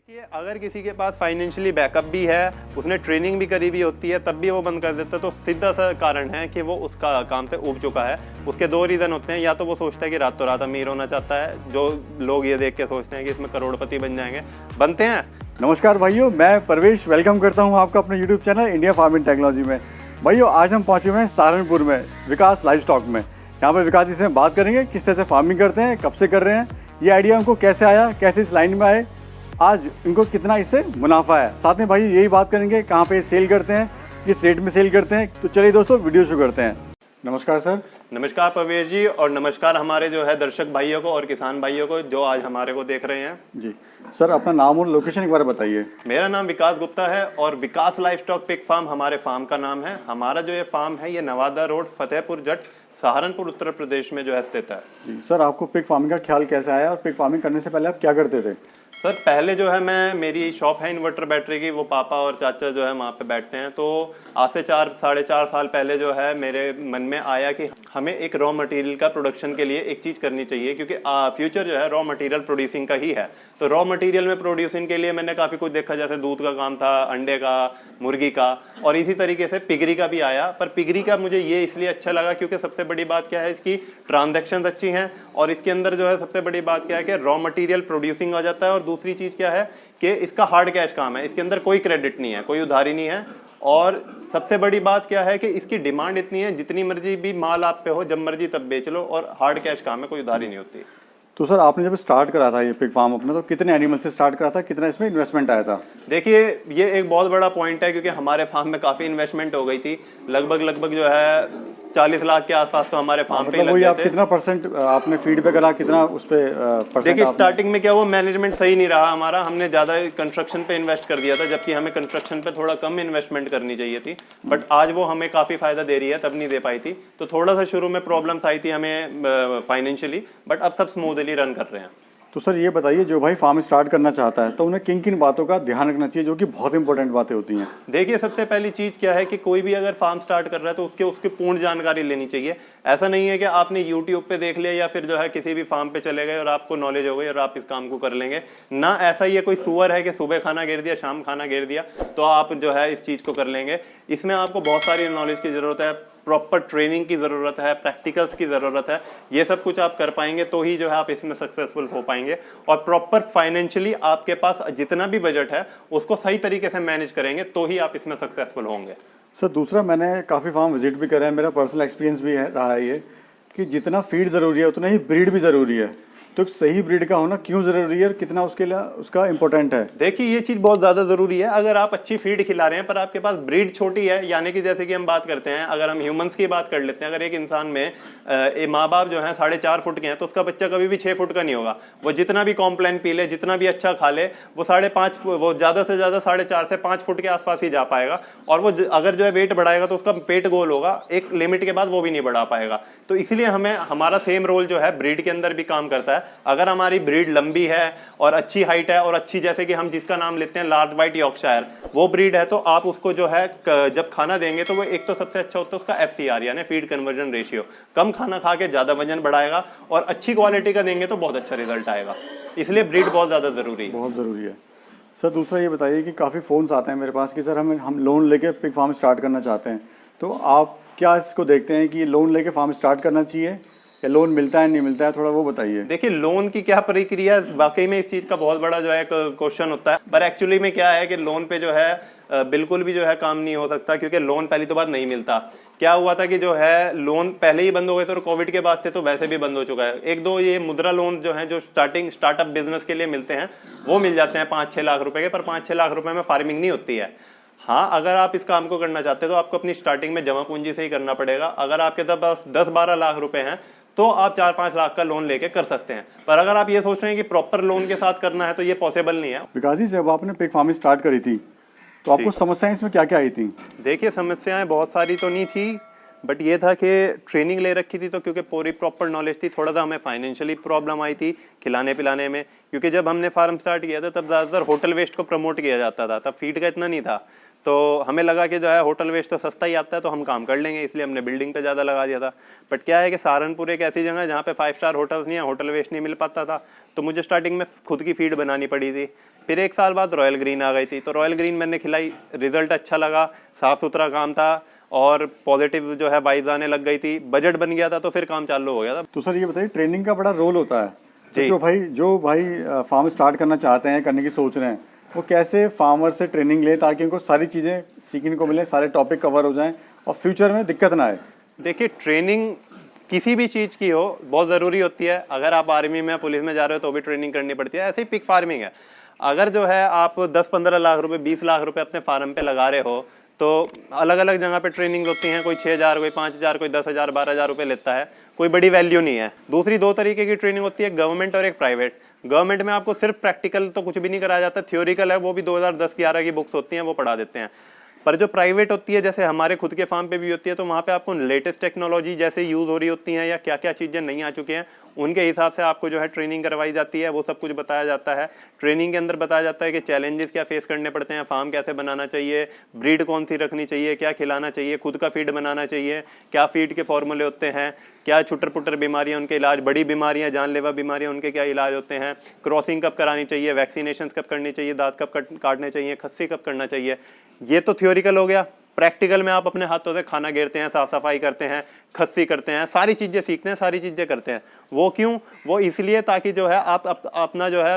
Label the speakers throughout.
Speaker 1: देखिए, अगर किसी के पास फाइनेंशियली बैकअप भी है, उसने ट्रेनिंग भी करी हुई होती है, तब भी वो बंद कर देता है, तो सीधा सा कारण है कि वो उसका काम से ऊब चुका है। उसके दो रीज़न होते हैं, या तो वो सोचता है कि रातों रात अमीर होना चाहता है, जो लोग ये देख के सोचते हैं कि इसमें करोड़पति बन जाएंगे, बनते हैं।
Speaker 2: नमस्कार भाइयों, मैं परवेश वेलकम करता हूं आपका अपने YouTube channel India farming technology में। भाइयों, आज हम पहुंचे हुए हैं सहारनपुर में विकास लाइवस्टॉक में। यहाँ पर विकास जी से हम बात करेंगे किस तरह से फार्मिंग करते हैं, कब से कर रहे हैं, ये आइडिया उनको कैसे आया, कैसे इस लाइन में आए, आज इनको कितना इससे मुनाफा है। साथ में भाई यही बात करेंगे कहाँ पे सेल करते हैं, किस रेट में सेल करते हैं। तो चलिए दोस्तों, वीडियो शुरू करते हैं। नमस्कार सर।
Speaker 1: नमस्कार परवेश जी, और नमस्कार हमारे जो है दर्शक भाइयों को और किसान भाइयों को जो आज हमारे को देख रहे हैं।
Speaker 2: जी सर, अपना नाम और लोकेशन एक बार बताइए।
Speaker 1: मेरा नाम विकास गुप्ता है और विकास लाइवस्टॉक पिग फार्म हमारे फार्म का नाम है। हमारा जो ये फार्म है ये नवादा रोड, फतेहपुर जट, सहारनपुर, उत्तर प्रदेश में जो है स्थित है।
Speaker 2: जी सर, आपको पिग फार्मिंग का ख्याल कैसे आया और पिग फार्मिंग करने से पहले आप क्या करते थे?
Speaker 1: सर पहले जो है मेरी शॉप है इन्वर्टर बैटरी की, वो पापा और चाचा जो है वहाँ पे बैठते हैं। तो आज से 4-4.5 साल पहले जो है मेरे मन में आया कि हमें एक रॉ मटेरियल का प्रोडक्शन के लिए एक चीज़ करनी चाहिए, क्योंकि फ्यूचर जो है रॉ मटेरियल प्रोड्यूसिंग का ही है। तो रॉ मटेरियल में प्रोड्यूसिंग के लिए मैंने काफ़ी कुछ देखा, जैसे दूध का काम था, अंडे का, मुर्गी का, और इसी तरीके से पिगरी का भी आया। पर पिगरी का मुझे ये इसलिए अच्छा लगा क्योंकि सबसे बड़ी बात क्या है, इसकी ट्रांजैक्शन अच्छी हैं, और इसके अंदर जो है सबसे बड़ी बात क्या है कि रॉ मटेरियल प्रोड्यूसिंग हो जाता है। और दूसरी चीज़ क्या है कि इसका हार्ड कैश काम है, इसके अंदर कोई क्रेडिट नहीं है, कोई उधारी नहीं है। और सबसे बड़ी बात क्या है कि इसकी डिमांड इतनी है, जितनी मर्जी भी माल आप पे हो, जब मर्जी तब बेच लो, और हार्ड कैश काम है, कोई उधारी नहीं होती।
Speaker 2: तो सर, आपने जब स्टार्ट करा था ये पिग फार्म अपना, तो कितने एनिमल से स्टार्ट करा था, कितना इसमें इन्वेस्टमेंट आया था?
Speaker 1: देखिए, ये एक बहुत बड़ा पॉइंट है, क्योंकि हमारे फार्म में काफ़ी इन्वेस्टमेंट हो गई थी। लगभग जो है 40 लाख के आसपास तो हमारे फार्म पे लग गए थे।
Speaker 2: कितना परसेंट आपने फीड पे करा, कितना उस पे परसेंट?
Speaker 1: देखिए, स्टार्टिंग में क्या वो मैनेजमेंट सही नहीं रहा हमारा, हमने ज़्यादा कंस्ट्रक्शन पे इन्वेस्ट कर दिया था, जबकि हमें कंस्ट्रक्शन पे थोड़ा कम इन्वेस्टमेंट करनी चाहिए थी। बट आज वो हमें काफ़ी फायदा दे रही है, तब नहीं दे पाई थी। तो थोड़ा सा शुरू में प्रॉब्लम्स आई थी हमें फाइनेंशियली, बट अब सब स्मूथली रन कर रहे हैं।
Speaker 2: तो सर ये बताइए, जो भाई फार्म स्टार्ट करना चाहता है तो उन्हें किन किन बातों का ध्यान रखना चाहिए, जो कि बहुत इंपॉर्टेंट बातें होती हैं?
Speaker 1: देखिए, सबसे पहली चीज़ क्या है कि कोई भी अगर फार्म स्टार्ट कर रहा है तो उसकी पूर्ण जानकारी लेनी चाहिए। ऐसा नहीं है कि आपने यूट्यूब पे देख लिया या फिर जो है किसी भी फार्म पे चले गए और आपको नॉलेज हो गई और आप इस काम को कर लेंगे ना। ऐसा ये कोई सुअर है कि सुबह खाना गिर दिया, शाम खाना गिर दिया तो आप जो है इस चीज़ को कर लेंगे। इसमें आपको बहुत सारी नॉलेज की ज़रूरत है, प्रॉपर ट्रेनिंग की ज़रूरत है, प्रैक्टिकल्स की ज़रूरत है। ये सब कुछ आप कर पाएंगे तो ही जो है आप इसमें सक्सेसफुल हो पाएंगे। और प्रॉपर फाइनेंशियली आपके पास जितना भी बजट है उसको सही तरीके से मैनेज करेंगे तो ही आप इसमें सक्सेसफुल होंगे।
Speaker 2: सर दूसरा, मैंने काफ़ी फार्म विजिट भी करा है, मेरा पर्सनल एक्सपीरियंस भी रहा है ये कि जितना फीड ज़रूरी है उतना ही ब्रीड भी ज़रूरी है। तो सही ब्रीड का होना क्यों ज़रूरी है और कितना उसके लिए उसका इम्पोर्टेंट है?
Speaker 1: देखिए, ये चीज़ बहुत ज़्यादा ज़रूरी है। अगर आप अच्छी फीड खिला रहे हैं पर आपके पास ब्रीड छोटी है, यानी कि जैसे कि हम बात करते हैं, अगर हम ह्यूमंस की बात कर लेते हैं, अगर एक इंसान में माँ बाप जो है 4.5 फुट के हैं तो उसका बच्चा कभी भी 6 फुट का नहीं होगा। वो जितना भी कॉम्प्लेन पी ले, जितना भी अच्छा खा ले, वो 5.5, वो ज़्यादा से ज़्यादा 4.5 से 5 फुट के आसपास ही जा पाएगा। और वो अगर जो है वेट बढ़ाएगा तो उसका पेट गोल होगा, एक लिमिट के बाद वो भी नहीं बढ़ा पाएगा। तो इसलिए हमें हमारा सेम रोल जो है ब्रीड के अंदर भी काम करता है। अगर हमारी ब्रीड लंबी है और अच्छी हाइट है और अच्छी, जैसे कि हम जिसका नाम लेते हैं लार्ज व्हाइट यॉर्कशायर, वो ब्रीड है, तो आप उसको जो है जब खाना देंगे तो वो एक तो सबसे अच्छा होता है उसका FCR यानी फीड कन्वर्जन रेशियो। कम खाना खा के ज़्यादा वजन बढ़ाएगा, और अच्छी क्वालिटी का देंगे तो बहुत अच्छा रिजल्ट आएगा। इसलिए ब्रीड बहुत ज़्यादा ज़रूरी है।
Speaker 2: बहुत ज़रूरी है। सर दूसरा ये बताइए कि काफ़ी फ़ोन्स आते हैं मेरे पास कि सर हम लोन लेके पिग फार्म स्टार्ट करना चाहते हैं, तो आप क्या इसको देखते हैं कि लोन लेके फार्म स्टार्ट करना चाहिए या लोन मिलता है नहीं मिलता है, थोड़ा वो बताइए।
Speaker 1: देखिए, लोन की क्या प्रक्रिया, वाकई में इस चीज़ का बहुत बड़ा जो है क्वेश्चन होता है। पर एक्चुअली में क्या है कि लोन पे जो है बिल्कुल भी जो है काम नहीं हो सकता, क्योंकि लोन पहली तो बात नहीं मिलता। क्या हुआ था कि जो है लोन पहले ही बंद हो गए थे और कोविड के बाद से तो वैसे भी बंद हो चुका है। एक दो ये मुद्रा लोन जो है, जो स्टार्टअप बिजनेस के लिए मिलते हैं, वो मिल जाते हैं 5-6 लाख रुपए के, पर 5-6 लाख रुपए में फार्मिंग नहीं होती है। हाँ, अगर आप इस काम को करना चाहते हैं तो आपको अपनी स्टार्टिंग में जमा पूंजी से ही करना पड़ेगा। अगर आपके पास 10-12 लाख रुपए हैं तो आप 4-5 लाख का लोन लेके कर सकते हैं। पर अगर आप ये सोच रहे हैं कि प्रॉपर लोन के साथ करना है तो ये पॉसिबल नहीं है।
Speaker 2: विकास जी, जब आपने पिग फार्मिंग स्टार्ट करी थी तो आपको समस्याएं इसमें क्या क्या आई थी?
Speaker 1: देखिए, समस्याएं बहुत सारी तो नहीं थी, बट ये था कि ट्रेनिंग ले रखी थी तो क्योंकि पूरी प्रॉपर नॉलेज थी, थोड़ा सा हमें फाइनेंशियली प्रॉब्लम आई थी खिलाने पिलाने में। क्योंकि जब हमने फार्म स्टार्ट किया था तब ज़्यादातर होटल वेस्ट को प्रमोट किया जाता था, तब फीड का इतना नहीं था। तो हमें लगा कि जो है होटल वेस्ट तो सस्ता ही आता है तो हम काम कर लेंगे, इसलिए हमने बिल्डिंग पे ज़्यादा लगा दिया था। बट क्या है कि सहारनपुर एक ऐसी जगह है जहाँ पे 5 स्टार होटल्स नहीं है, होटल वेस्ट नहीं मिल पाता था। तो मुझे स्टार्टिंग में खुद की फीड बनानी पड़ी थी। फिर 1 साल बाद रॉयल ग्रीन आ गई थी, तो रॉयल ग्रीन मैंने खिलाई, रिजल्ट अच्छा लगा, साफ सुथरा काम था और पॉजिटिव जो है वाइब्स आने लग गई थी, बजट बन गया था, तो फिर काम चालू हो गया था।
Speaker 2: तो सर ये बताइए, ट्रेनिंग का बड़ा रोल होता है, तो
Speaker 1: जी।
Speaker 2: जो भाई फार्म स्टार्ट करना चाहते हैं, करने की सोच रहे हैं, वो कैसे फार्मर से ट्रेनिंग लें ताकि उनको सारी चीज़ें सीखने को मिले, सारे टॉपिक कवर हो जाएं और फ्यूचर में दिक्कत ना आए?
Speaker 1: देखिए, ट्रेनिंग किसी भी चीज़ की हो बहुत ज़रूरी होती है। अगर आप आर्मी में पुलिस में जा रहे हो तो भी ट्रेनिंग करनी पड़ती है, ऐसे ही पिग फार्मिंग है। अगर जो है आप 10-15 लाख रुपए 20 लाख रुपए अपने फार्म पे लगा रहे हो, तो अलग अलग जगह पे ट्रेनिंग होती है, कोई 6,000, कोई 5,000, कोई 10,000, 12,000 रुपए लेता है, कोई बड़ी वैल्यू नहीं है। दूसरी 2 तरीके की ट्रेनिंग होती है, गवर्नमेंट और एक प्राइवेट। गवर्नमेंट में आपको सिर्फ प्रैक्टिकल तो कुछ भी नहीं कराया जाता, थ्योरिकल है, वो भी 2010-11 की बुक्स होती हैं, वो पढ़ा देते हैं। पर जो प्राइवेट होती है, जैसे हमारे खुद के फार्म पे भी होती है, तो वहाँ पे आपको लेटेस्ट टेक्नोलॉजी जैसे यूज़ हो रही होती हैं या क्या क्या चीज़ें नहीं आ चुकी हैं, उनके हिसाब से आपको जो है ट्रेनिंग करवाई जाती है, वो सब कुछ बताया जाता है। ट्रेनिंग के अंदर बताया जाता है कि चैलेंजेस क्या फेस करने पड़ते हैं, फार्म कैसे बनाना चाहिए, ब्रीड कौन सी रखनी चाहिए, क्या खिलाना चाहिए, खुद का फीड बनाना चाहिए, क्या फीड के फॉर्मूले होते हैं, क्या छुटर पुटर बीमारियां उनके इलाज, बड़ी बीमारियां जानलेवा बीमारियां उनके क्या इलाज होते हैं, क्रॉसिंग कब करानी चाहिए, वैक्सीनेशन कब करनी चाहिए, दांत कब काटने चाहिए, खस्सी कब करना चाहिए। ये तो थ्योरिकल हो गया। प्रैक्टिकल में आप अपने हाथों से खाना घेरते हैं, साफ सफाई करते हैं, खस्सी करते हैं, सारी चीज़ें सीखते हैं, सारी चीज़ें करते हैं। वो क्यों? वो इसलिए ताकि जो है आप अपना जो है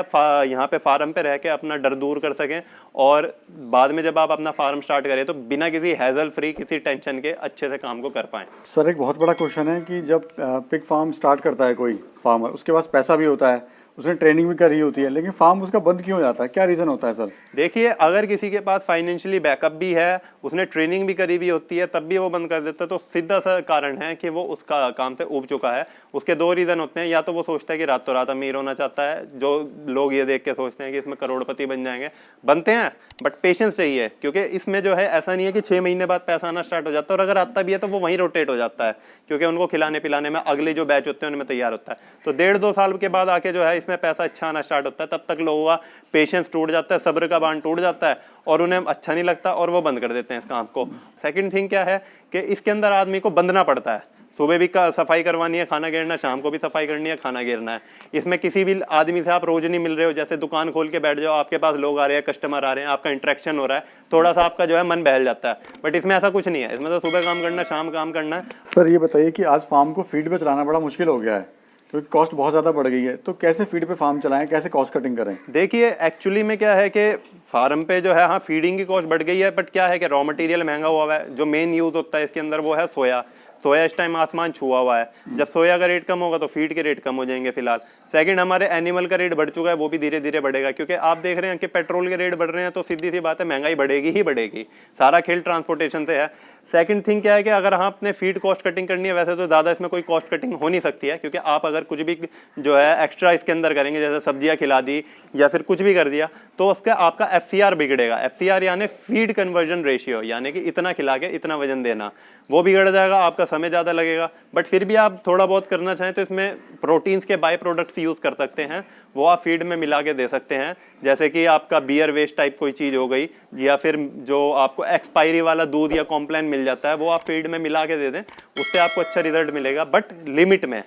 Speaker 1: यहाँ पे फार्म पे रह के अपना डर दूर कर सकें, और बाद में जब आप अपना फार्म स्टार्ट करें तो बिना किसी हैजल फ्री, किसी टेंशन के अच्छे से काम को कर पाएँ।
Speaker 2: सर एक बहुत बड़ा क्वेश्चन है कि जब पिग फार्म स्टार्ट करता है कोई फार्मर, उसके पास पैसा भी होता है, उसने ट्रेनिंग भी करी होती है, लेकिन फार्म उसका बंद क्यों हो जाता है? क्या रीज़न होता है सर?
Speaker 1: देखिए, अगर किसी के पास फाइनेंशियली बैकअप भी है, उसने ट्रेनिंग भी करी भी होती है, तब भी वो बंद कर देता है, तो सीधा सा कारण है कि वो उसका काम से ऊब चुका है। उसके 2 रीज़न होते हैं, या तो वो सोचता है कि रातों रात अमीर होना चाहता है, जो लोग ये देख के सोचते हैं कि इसमें करोड़पति बन जाएंगे, बनते हैं, बट पेशेंस चाहिए, क्योंकि इसमें जो है ऐसा नहीं है कि 6 महीने बाद पैसा आना स्टार्ट हो जाता है, और अगर आता भी है तो वो वहीं रोटेट हो जाता है, क्योंकि उनको खिलाने पिलाने में अगले जो बैच होते हैं उनमें तैयार होता है। तो 1.5-2 साल के बाद आके जो है इसमें पैसा अच्छा आना स्टार्ट होता है, तब तक लोगों का पेशेंस टूट जाता है, सब्र का बांध टूट जाता है, और उन्हें अच्छा नहीं लगता और वो बंद कर देते हैं इस काम को। सेकंड थिंग क्या है कि इसके अंदर आदमी को बंधना पड़ता है, सुबह भी सफाई करवानी है, खाना घेरना, शाम को भी सफाई करनी है, खाना घेरना है। इसमें किसी भी आदमी से आप रोज नहीं मिल रहे हो, जैसे दुकान खोल के बैठ जाओ, आपके पास लोग आ रहे हैं, कस्टमर आ रहे हैं, आपका इंटरेक्शन हो रहा है, थोड़ा सा आपका जो है मन बहल जाता है। बट इसमें ऐसा कुछ नहीं है, इसमें तो सुबह काम करना, शाम काम करना है।
Speaker 2: सर ये बताइए कि आज फार्म को फीड पे चलाना बड़ा मुश्किल हो गया है, क्योंकि कॉस्ट बहुत ज़्यादा बढ़ गई है, तो कैसे फीड पे फार्म चलाएं, कैसे कॉस्ट कटिंग करें?
Speaker 1: देखिए, एक्चुअली में क्या है कि फार्म पे जो है, हाँ फीडिंग की कॉस्ट बढ़ गई है, बट क्या है कि रॉ मटेरियल महंगा हुआ है। जो मेन यूज होता है इसके अंदर वो है सोया। सोया इस टाइम आसमान छुआ हुआ है, जब सोया का रेट कम होगा तो फीड के रेट कम हो जाएंगे फिलहाल। सेकंड, हमारे एनिमल का रेट बढ़ चुका है, वो भी धीरे धीरे बढ़ेगा, क्योंकि आप देख रहे हैं कि पेट्रोल के रेट बढ़ रहे हैं, तो सीधी सी बात है महंगाई बढ़ेगी ही बढ़ेगी। सारा खेल ट्रांसपोर्टेशन से है। सेकंड थिंग क्या है कि अगर हम अपने फीड कॉस्ट कटिंग करनी है, वैसे तो ज़्यादा इसमें कोई कॉस्ट कटिंग हो नहीं सकती है, क्योंकि आप अगर कुछ भी जो है एक्स्ट्रा इसके अंदर करेंगे, जैसे सब्जियां खिला दी या फिर कुछ भी कर दिया, तो उसका आपका FCR बिगड़ेगा। FCR यानी फीड कन्वर्जन रेशियो, यानी कि इतना खिला के इतना वजन देना, वो बिगड़ जाएगा, आपका समय ज़्यादा लगेगा। बट फिर भी आप थोड़ा बहुत करना चाहें तो इसमें प्रोटीन्स के बाय प्रोडक्ट्स यूज़ कर सकते हैं, वो आप फीड में मिला के दे सकते हैं। जैसे कि आपका बियर वेस्ट टाइप कोई चीज़ हो गई, या फिर जो आपको एक्सपायरी वाला दूध या कॉम्प्लान मिल जाता है, वो आप फीड में मिला के दे दें, उससे आपको अच्छा रिजल्ट मिलेगा, बट लिमिट में।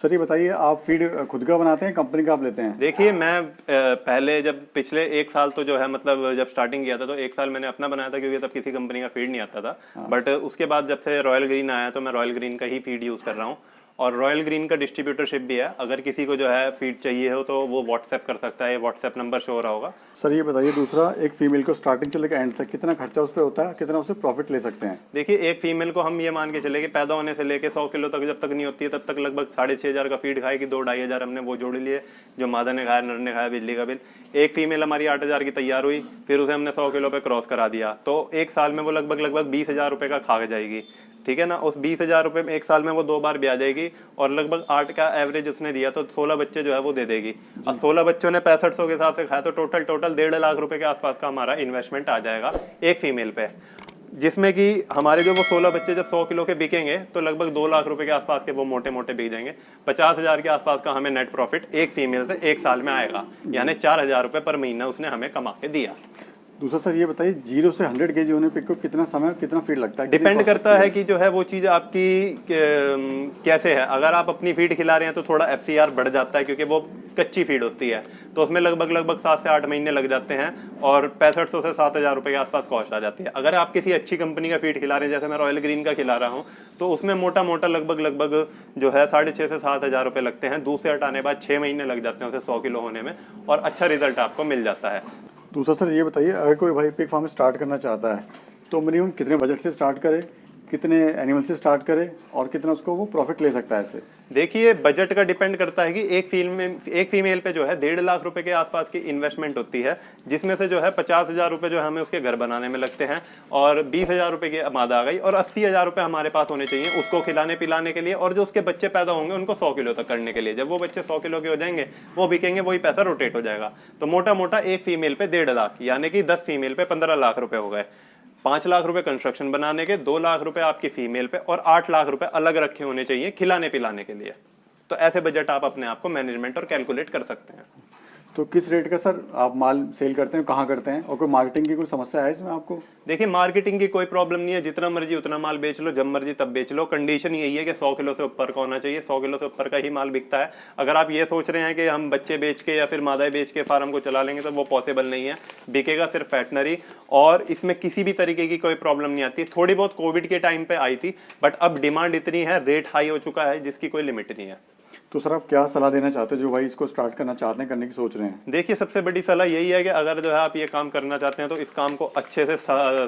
Speaker 2: सर ये बताइए, आप फीड खुद का बनाते हैं, कंपनी का आप लेते हैं?
Speaker 1: देखिए, मैं पहले जब पिछले 1 साल तो जो है, मतलब जब स्टार्टिंग किया था तो 1 साल मैंने अपना बनाया था, क्योंकि तब किसी कंपनी का फीड नहीं आता था। बट उसके बाद जब से रॉयल ग्रीन आया तो मैं रॉयल ग्रीन का ही फीड यूज़ कर रहा हूँ, और रॉयल ग्रीन का डिस्ट्रीब्यूटरशिप भी है। अगर किसी को जो है फीड चाहिए हो तो वो व्हाट्सएप कर सकता है, व्हाट्सएप नंबर शो हो रहा होगा।
Speaker 2: सर ये बताइए, दूसरा, एक फीमेल को स्टार्टिंग से लेकर एंड तक कितना खर्चा उस पर होता है, कितना उससे प्रॉफिट ले सकते हैं?
Speaker 1: देखिए, एक फीमेल को हम ये मान के चले कि पैदा होने से लेके 100 किलो तक जब तक नहीं होती है, तब तक लगभग 6,500 का फीड खाएगी। 2-2,500 हमने वो जोड़ लिए, जो मादा ने खाया, नर ने खाया, बिजली का बिल। एक फीमेल हमारी 8,000 की तैयार हुई, फिर उसे हमने 100 किलो पे क्रॉस करा दिया, तो 1 साल में वो लगभग 20,000 रुपये का खा जाएगी। ठीक है ना। उस 20,000 रुपये में 1 साल में वो 2 बार भी आ जाएगी, और लगभग 8 का एवरेज उसने दिया, तो 16 बच्चे जो है वो दे देगी। अब 16 बच्चों ने 6500 के हिसाब से खाया, तो टोटल 1.5 लाख रुपए के आसपास का हमारा इन्वेस्टमेंट आ जाएगा एक फीमेल पे, जिसमें कि हमारे जो वो 16 बच्चे जब 100 किलो के बिकेंगे तो लगभग 2 लाख रुपए के आसपास के वो मोटे मोटे बिक जाएंगे। 50,000 के आसपास का हमें नेट प्रॉफिट एक फीमेल से 1 साल में आएगा, यानी 4,000 रुपये पर महीना उसने हमें कमा के दिया।
Speaker 2: दूसरा सर ये बताइए 0 से 100 केजी होने पे को कितना समय कितना फीड लगता है?
Speaker 1: डिपेंड करता है कि जो है वो चीज़ आपकी कैसे है। अगर आप अपनी फीड खिला रहे हैं तो थोड़ा FCR बढ़ जाता है क्योंकि वो कच्ची फीड होती है, तो उसमें लगभग 7 से 8 महीने लग जाते हैं और 6500 से 7000 रुपये के आसपास कॉस्ट आ जाती है। अगर आप किसी अच्छी कंपनी का फीड खिला रहे हैं, जैसे मैं रॉयल ग्रीन का खिला रहा हूँ, तो उसमें मोटा लगभग जो है 6,500 से 7,000 रुपये लगते हैं। दूध से हटाने बाद 6 महीने लग जाते हैं उसे 100 किलो होने में, और अच्छा रिजल्ट आपको मिल जाता है।
Speaker 2: दूसरा सर ये बताइए, अगर कोई भाई पिग फार्म स्टार्ट करना चाहता है तो मिनिमम कितने बजट से स्टार्ट करे, कितने एनिमल से स्टार्ट करे और कितना उसको वो प्रॉफिट ले सकता है इससे?
Speaker 1: देखिए, बजट का डिपेंड करता है कि एक फीमेल पे जो है 1.5 लाख रुपए के आसपास की इन्वेस्टमेंट होती है, जिसमें से जो है 50,000 रुपए जो है हमें उसके घर बनाने में लगते हैं, और 20,000 रुपए की मादा आ गई, और 80,000 रुपए हमारे पास होने चाहिए उसको खिलाने पिलाने के लिए, और जो उसके बच्चे पैदा होंगे उनको 100 किलो तक करने के लिए। जब वो बच्चे 100 किलो के हो जाएंगे, वो बिकेंगे, वही पैसा रोटेट हो जाएगा। तो मोटा मोटा एक फीमेल पे 1.5 लाख, यानी कि 10 फीमेल पे 15 लाख रुपए हो गए। 5 लाख रुपए कंस्ट्रक्शन बनाने के, 2 लाख रुपए आपकी फीमेल पे, और 8 लाख रुपए अलग रखे होने चाहिए खिलाने पिलाने के लिए। तो ऐसे बजट आप अपने आप को मैनेजमेंट और कैलकुलेट कर सकते हैं।
Speaker 2: तो किस रेट का सर आप माल सेल करते हैं, कहाँ करते हैं, और कोई मार्केटिंग की कोई समस्या है इसमें आपको?
Speaker 1: देखिए, मार्केटिंग की कोई प्रॉब्लम नहीं है, जितना मर्जी उतना माल बेच लो, जब मर्जी तब बेच लो। कंडीशन यही है कि 100 किलो से ऊपर का होना चाहिए, 100 किलो से ऊपर का ही माल बिकता है। अगर आप ये सोच रहे हैं कि हम बच्चे बेच के या फिर मादाएं बेच के फार्म को चला लेंगे, तो वो पॉसिबल नहीं है। बिकेगा सिर्फ फैटनरी, और इसमें किसी भी तरीके की कोई प्रॉब्लम नहीं आती। थोड़ी बहुत कोविड के टाइम पे आई थी, बट अब डिमांड इतनी है, रेट हाई हो चुका है, जिसकी कोई लिमिट नहीं है।
Speaker 2: तो सर आप क्या सलाह देना चाहते हो जो भाई इसको स्टार्ट करना चाहते हैं, करने की सोच रहे हैं?
Speaker 1: देखिए, सबसे बड़ी सलाह यही है कि अगर जो है आप ये काम करना चाहते हैं तो इस काम को अच्छे से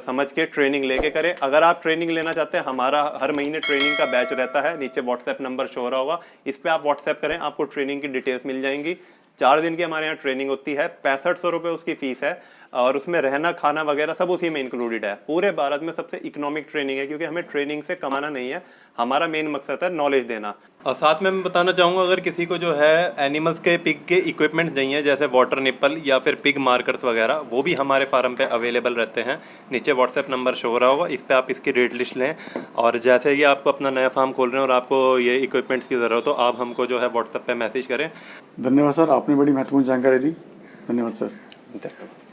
Speaker 1: समझ के ट्रेनिंग लेके करें। अगर आप ट्रेनिंग लेना चाहते हैं, हमारा हर महीने ट्रेनिंग का बैच रहता है, नीचे व्हाट्सएप नंबर शो हो रहा होगा, इस पर आप व्हाट्सएप करें, आपको ट्रेनिंग की डिटेल्स मिल जाएंगी। 4 दिन की हमारे यहाँ ट्रेनिंग होती है, 6500 रुपये उसकी फीस है, और उसमें रहना खाना वगैरह सब उसी में इंक्लूडेड है। पूरे भारत में सबसे इकोनॉमिक ट्रेनिंग है, क्योंकि हमें ट्रेनिंग से कमाना नहीं है, हमारा मेन मकसद है नॉलेज देना। और साथ में मैं बताना चाहूँगा, अगर किसी को जो है एनिमल्स के पिग के इक्विपमेंट चाहिए, जैसे वाटर निप्पल या फिर पिग मार्कर्स वगैरह, वो भी हमारे फार्म पे अवेलेबल रहते हैं। नीचे व्हाट्सएप नंबर शो हो रहा होगा, इस पर आप इसकी रेट लिस्ट लें, और जैसे ही आपको अपना नया फार्म खोल रहे हैं और आपको ये इक्विपमेंट्स की ज़रूरत हो, आप हमको जो है व्हाट्सएप पर मैसेज करें।
Speaker 2: धन्यवाद सर, आपने बड़ी महत्वपूर्ण जानकारी दी। धन्यवाद सर।